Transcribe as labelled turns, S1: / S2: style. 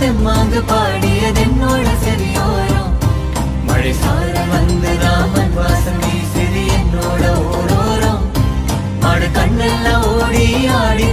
S1: தெம்மாங்கு பாடியது என்னோட செவியோரம் மழை சாரல் வந்து ராமன் வாசம் வீசுது என்னோட ஓரோரம் மாடு கண்ணெல்லாம் ஓடி ஆடி